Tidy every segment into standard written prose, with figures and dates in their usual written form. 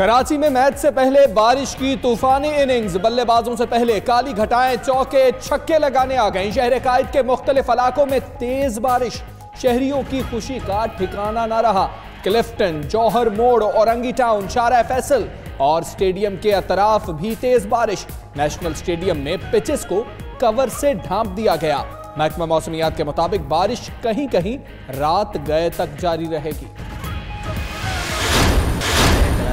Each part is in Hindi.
कराची में मैच से पहले बारिश की तूफानी इनिंग्स, बल्लेबाजों से पहले काली घटाएं चौके छक्के लगाने आ गईं। शहर कायद के मुख्तलिफ इलाकों में तेज बारिश, शहरियों की खुशी का ठिकाना न रहा। क्लिफ्टन, जौहर मोड़, औरंगी टाउन, शारा फैसल और स्टेडियम के अतराफ भी तेज बारिश। नेशनल स्टेडियम में पिचेस को कवर से ढांप दिया गया। महकमा मौसमियात के मुताबिक बारिश कहीं कहीं रात गए तक जारी रहेगी।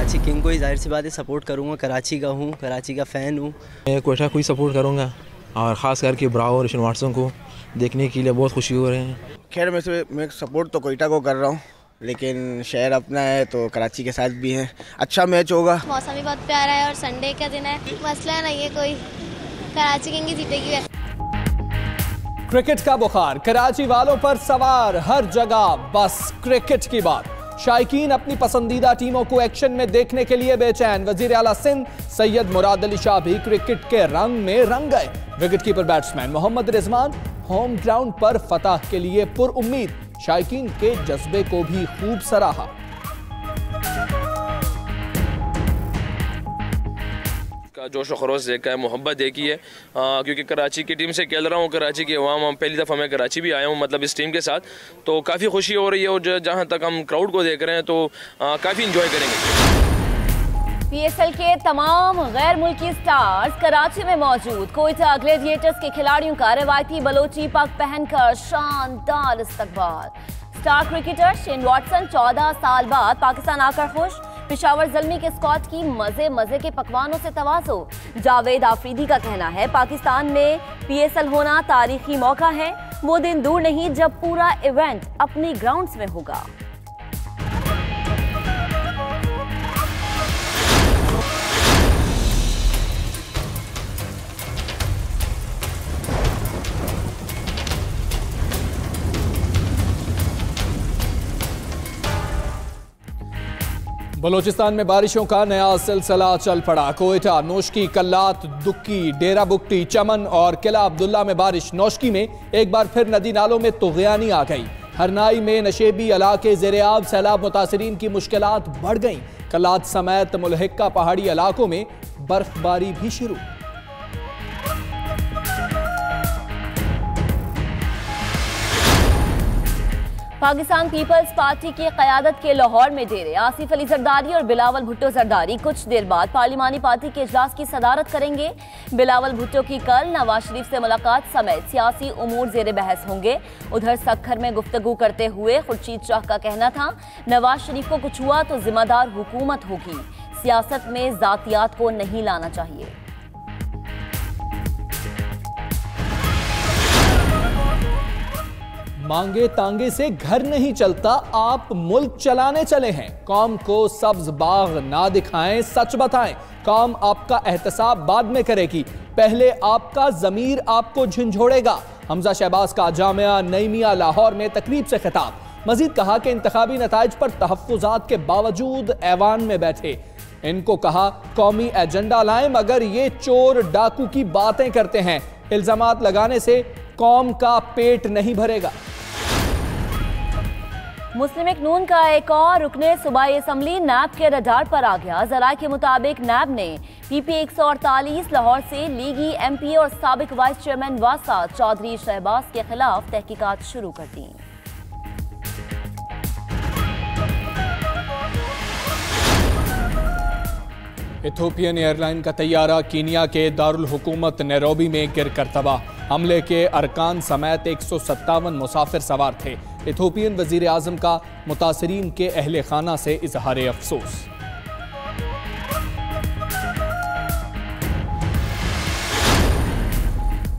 कराची किंग को ही जाहिर सी बात है सपोर्ट करूंगा। कराची का हूँ, कराची का फ़ैन हूँ। मैं कोयटा को ही सपोर्ट करूंगा और ख़ास करके ब्रावो और ऋषण वाटसन को देखने के लिए बहुत खुशी हो रहे हैं। खैर मैं सपोर्ट तो कोयटा को कर रहा हूँ, लेकिन शहर अपना है तो कराची के साथ भी है। अच्छा मैच होगा। मौसम भी बहुत प्यारा है और संडे का दिन है, मसला नहीं है कोई। कराची किंग ही जीतेगी। क्रिकेट का बुखार कराची वालों पर सवार, हर जगह बस क्रिकेट की बात। शायकीन अपनी पसंदीदा टीमों को एक्शन में देखने के लिए बेचैन। वजीर आला सिंध सैयद मुराद अली शाह भी क्रिकेट के रंग में रंग गए। Wicketkeeper batsman Mohammad Rizwan home ground पर फतह के लिए पुरउम्मीद। शायकीन के जज्बे को भी खूब सराहा। का जोश खरोश देखा है, मोहब्बत देखी है, क्योंकि कराची की टीम से खेल रहा हूँ। कराची के अवाम, पहली दफ़ा मैं कराची भी आया हूँ, मतलब इस टीम के साथ, तो काफ़ी खुशी हो रही है। और जहाँ तक हम क्राउड को देख रहे हैं तो काफ़ी इंजॉय करेंगे। पीएसएल के तमाम गैर मुल्की स्टार्स कराची में मौजूद। कोयटा ग्लेडिएटर्स के खिलाड़ियों का रवायती बलोची पग पहनकर शानदार इस्तकबाल। स्टार क्रिकेटर शेन वॉटसन 14 साल बाद पाकिस्तान आकर खुश। पेशावर ज़ल्मी के स्क्वाड की मजे मजे के पकवानों से तवाज़ो। जावेद आफरीदी का कहना है पाकिस्तान में पीएसएल होना तारीखी मौका है। वो दिन दूर नहीं जब पूरा इवेंट अपनी ग्राउंड्स में होगा। बलोचिस्तान में बारिशों का नया सिलसिला चल पड़ा। कोयटा, नौशकी, कल्लात, दुक्की, डेरा बुक्टी, चमन और किला अब्दुल्ला में बारिश। नौशकी में एक बार फिर नदी नालों में तुग़यानी आ गई। हरनाई में नशेबी इलाके ज़ेरे-आब, सैलाब मुतासिरीन की मुश्किलात बढ़ गईं। कल्लात समेत मुलहिक्का पहाड़ी इलाकों में बर्फबारी भी शुरू। पाकिस्तान पीपल्स पार्टी की क़यादत के लाहौर में डेरे आसिफ अली जरदारी और बिलावल भुट्टो जरदारी कुछ देर बाद पार्लिमानी पार्टी के इजलास की सदारत करेंगे। बिलावल भुट्टो की कल नवाज शरीफ से मुलाकात समेत सियासी उमूर ज़ेरे बहस होंगे। उधर सक्खर में गुफ्तगू करते हुए खुर्शीद शाह का कहना था नवाज शरीफ को कुछ हुआ तो जिम्मेदार हुकूमत होगी, सियासत में जातियात को नहीं लाना चाहिए। मांगे तांगे से घर नहीं चलता, आप मुल्क चलाने चले हैं। कौम को सब्ज बाग ना दिखाएं, सच बताएं। कौम आपका एहतसाब बाद में करेगी, पहले आपका ज़मीर आपको झंझोड़ेगा। हमजा शहबाज का जामिया नईमिया लाहौर में तकरीब से खिताब। मजीद कहा कि इंतखाबी नताइज पर तहफ़्फ़ुज़ात के बावजूद ऐवान में बैठे। इनको कहा कौमी एजेंडा लाएं, मगर ये चोर डाकू की बातें करते हैं। इल्ज़ामात लगाने से कौम का पेट नहीं भरेगा। मुस्लिम लीग नून का एक और रुकने सूबाई असम्बली नैब के रडार पर आ गया। जराये के मुताबिक नैब ने PP 148 लाहौर से लीगी MP और साबिक वाइस चेयरमैन वासा चौधरी शहबाज के खिलाफ तहकीकात शुरू कर दी। इथोपियन एयरलाइन का तैयारा कीनिया के दारुल हुकूमत नैरोबी में गिरकर तबाह। हमले के अरकान समेत 157 मुसाफिर सवार थे। इथोपियन वजीर आज़म का मुतासरीन के अहले खाना से इजहार अफसोस।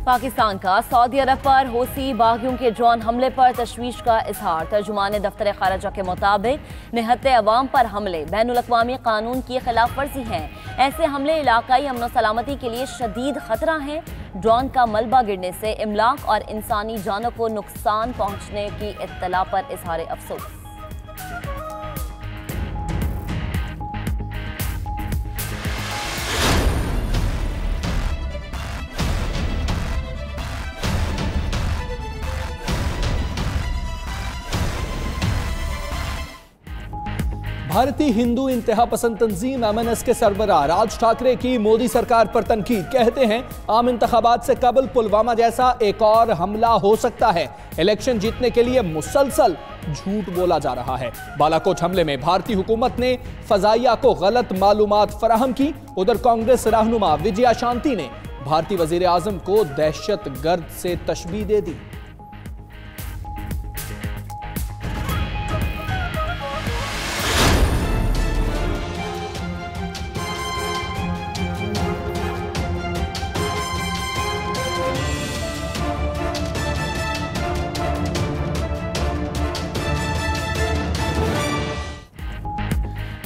पाकिस्तान का सऊदी अरब पर हौसी बागियों के ड्रोन हमले पर तशवीश का इजहार। तर्जुमान दफ्तर खारजा के मुताबिक निहत्ते अवाम पर हमले बैनुल-अक़वामी कानून की खिलाफ वर्जी हैं। ऐसे हमले इलाकाई अमन सलामती के लिए शदीद खतरा हैं। ड्रोन का मलबा गिरने से इमलाक और इंसानी जानों को नुकसान पहुँचने की इत्तला पर इजहार अफसोस। भारतीय हिंदू इंतहा पसंद तंजीम MNS के सरबराह राज ठाकरे की मोदी सरकार पर तनकीद। कहते हैं आम इंतखाबात से कबल पुलवामा जैसा एक और हमला हो सकता है। इलेक्शन जीतने के लिए मुसलसल झूठ बोला जा रहा है। बालाकोट हमले में भारतीय हुकूमत ने फजाइया को गलत मालूमात फराहम की। उधर कांग्रेस रहनुमा विजया शांति ने भारतीय वजीर आजम को दहशतगर्द से तशबीह दे दी।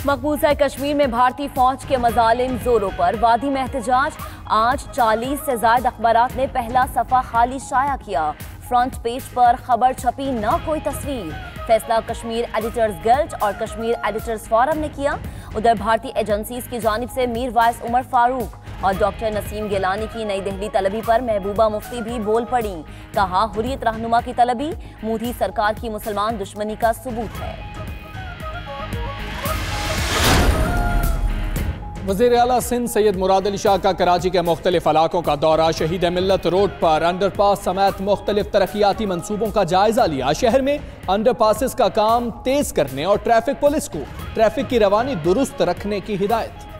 मकबूजा कश्मीर में भारतीय फौज के मजालिम जोरों पर वादी में एहतजाज। आज 40 से ज्यादा अखबारात ने पहला सफा खाली शाया किया। फ्रंट पेज पर खबर छपी न कोई तस्वीर। फैसला कश्मीर एडिटर्स गिल्ड और कश्मीर एडिटर्स फोरम ने किया। उधर भारतीय एजेंसीज की जानिब से मीर वाइस उमर फारूक और डॉक्टर नसीम गिलानी की नई दिल्ली तलबी पर महबूबा मुफ्ती भी बोल पड़ी। कहा हुर्रियत रहनुमा की तलबी मोदी सरकार की मुसलमान दुश्मनी का सबूत है। वज़ीर आला सिंध सैयद मुराद अली शाह का कराची के मुख्तलिफ इलाकों का दौरा। शहीद मिल्लत रोड पर अंडरपास समेत मुख्तलिफ तरक्याती मंसूबों का जायजा लिया। शहर में अंडरपासेस का काम तेज करने और ट्रैफिक पुलिस को ट्रैफिक की रवानी दुरुस्त रखने की हिदायत।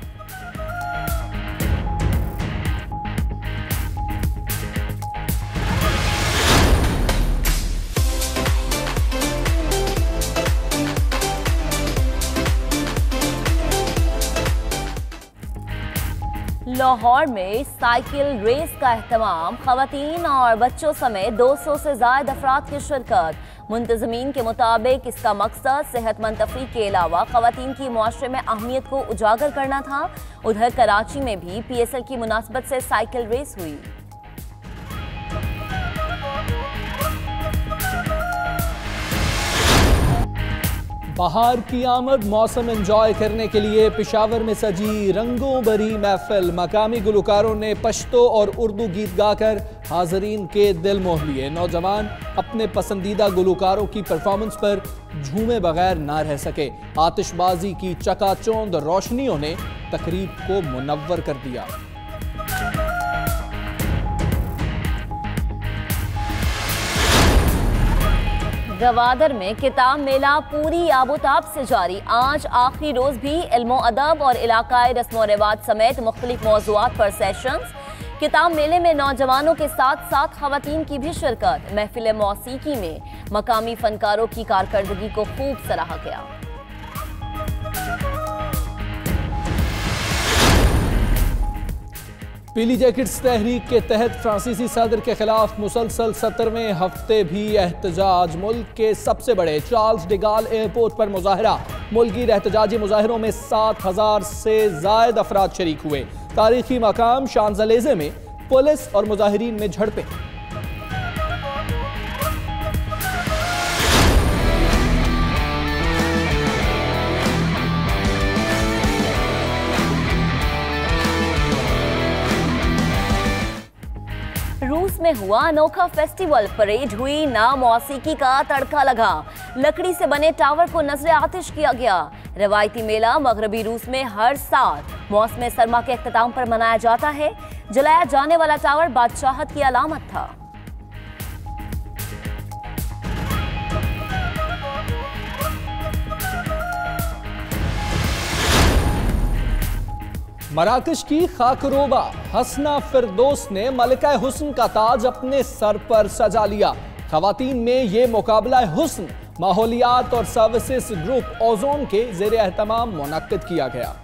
लाहौर में साइकिल रेस का एहतमाम। खवातीन और बच्चों समेत 200 से ज्यादा अफराद की शिरकत। मुंतजमीन के मुताबिक इसका मकसद सेहतमंद तफरीह के अलावा खवातीन की मुआशरे में अहमियत को उजागर करना था। उधर कराची में भी PSL की मुनासबत से साइकिल रेस हुई। बाहर की आमद मौसम एंजॉय करने के लिए पेशावर में सजी रंगों भरी महफिल। मकामी गुलकारों ने पश्तो और उर्दू गीत गाकर हाजरीन के दिल मोह लिए। नौजवान अपने पसंदीदा गुलकारों की परफॉर्मेंस पर झूमे बगैर ना रह सके। आतिशबाजी की चकाचौंध रोशनियों ने तकरीब को मुनव्वर कर दिया। गवादर में किताब मेला पूरी आबोताब से जारी। आज आखिरी रोज भी इल्मो अदब और इलाकाई रस्म व रिवाज समेत मुख्तलिफ मौज़ूआत पर सेशंस। किताब मेले में नौजवानों के साथ साथ खवातीन की भी शिरकत। महफिल मौसीकी में मकामी फनकारों की कारकर्दगी को खूब सराहा गया। पीली जैकेट्स तहरीक के तहत फ्रांसीसी सदर के खिलाफ मुसलसल 17वें हफ्ते भी एहतजाज। मुल्क के सबसे बड़े चार्ल्स डिगाल एयरपोर्ट पर मुजाहरा। मुल्की एहतजाजी मुजाहरों में 7000 से ज्यादा अफराद शरीक हुए। तारीखी मकाम शांजलीजे में पुलिस और मुजाहिरीन में झड़पें। रूस में हुआ अनोखा फेस्टिवल। परेड हुई, ना मौसीकी का तड़का लगा। लकड़ी से बने टावर को नजर आतिश किया गया। रवायती मेला मगरबी रूस में हर साल मौसम सरमा के इख्तिताम पर मनाया जाता है। जलाया जाने वाला टावर बादशाहत की अलामत था। मराकश की खाकरोबा हसना फिरदौस ने मलिका हुस्न का ताज अपने सर पर सजा लिया। खवातीन में ये मुकाबला हुस्न माहौलियात और सर्विसेज ग्रुप ओजोन के ज़ेर एहतमाम मुनक्किद किया गया।